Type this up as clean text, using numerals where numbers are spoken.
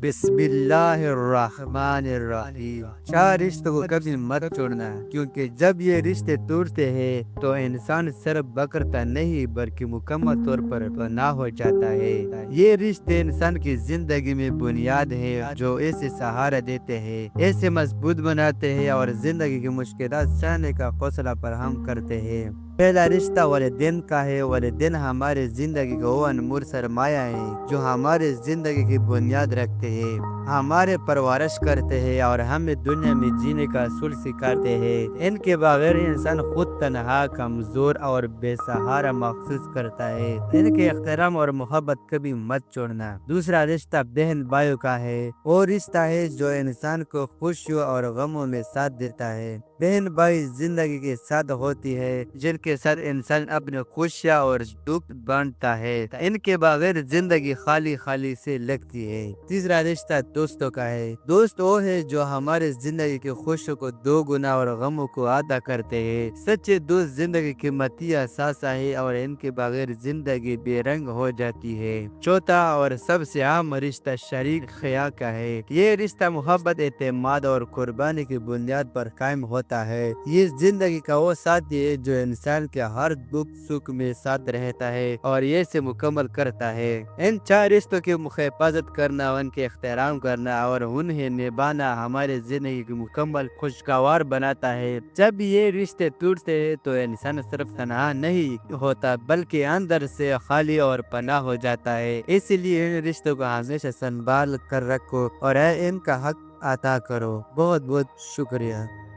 بسم اللہ الرحمن الرحیم۔ چار رشتوں کو کبھی مت چھوڑنا، کیونکہ جب یہ رشتے ٹوٹتے ہیں تو انسان صرف بکرتا نہیں بلکہ مکمل طور پر فنا ہو جاتا ہے۔ یہ رشتے انسان کی زندگی میں بنیاد ہے جو اسے سہارا دیتے ہیں، اسے مضبوط بناتے ہیں اور زندگی کی مشکلات سہنے کا حوصلہ فراہم کرتے ہیں۔ پہلا رشتہ والدین کا ہے۔ والدین ہمارے زندگی کا وہ انمول سرمایہ ہے جو ہمارے زندگی کی بنیاد رکھتے ہیں، ہمارے پرورش کرتے ہیں اور ہمیں دنیا میں جینے کا اصول سکھاتے ہیں۔ ان کے بغیر انسان خود تنہا، کمزور اور بے سہارا محسوس کرتا ہے۔ ان کے احترام اور محبت کبھی مت چھوڑنا۔ دوسرا رشتہ بہن بھائیوں کا ہے۔ وہ رشتہ ہے جو انسان کو خوشیوں اور غموں میں ساتھ دیتا ہے۔ بہن بھائی زندگی کے ساتھ ہوتی ہے جن کے ساتھ انسان اپنے خوشیاں اور دکھ بانٹتا ہے۔ ان کے بغیر زندگی خالی خالی سے لگتی ہے۔ تیسرا رشتہ دوستوں کا ہے۔ دوست وہ ہے جو ہمارے زندگی کی خوشیوں کو دو گنا اور غموں کو آدھا کرتے ہیں۔ سچے دوست زندگی کی قیمتی اثاثہ ہے اور ان کے بغیر زندگی بے رنگ ہو جاتی ہے۔ چوتھا اور سب سے عام رشتہ شریک خیال کا ہے۔ یہ رشتہ محبت، اعتماد اور قربانی کی بنیاد پر قائم ہوتا ہے۔ یہ زندگی کا وہ ساتھی ہے جو انسان کے ہر دکھ سکھ میں ساتھ رہتا ہے اور یہ اسے مکمل کرتا ہے۔ ان چار رشتوں کی حفاظت کرنا، ان کے احترام کرنا اور انہیں نبھانا ہمارے زندگی کی مکمل خوشگوار بناتا ہے۔ جب یہ رشتے ٹوٹتے ہیں تو انسان صرف تنہا نہیں ہوتا بلکہ اندر سے خالی اور پناہ ہو جاتا ہے۔ اس لیے ان رشتوں کو ہمیشہ سنبھال کر رکھو اور ان کا حق عطا کرو۔ بہت بہت شکریہ۔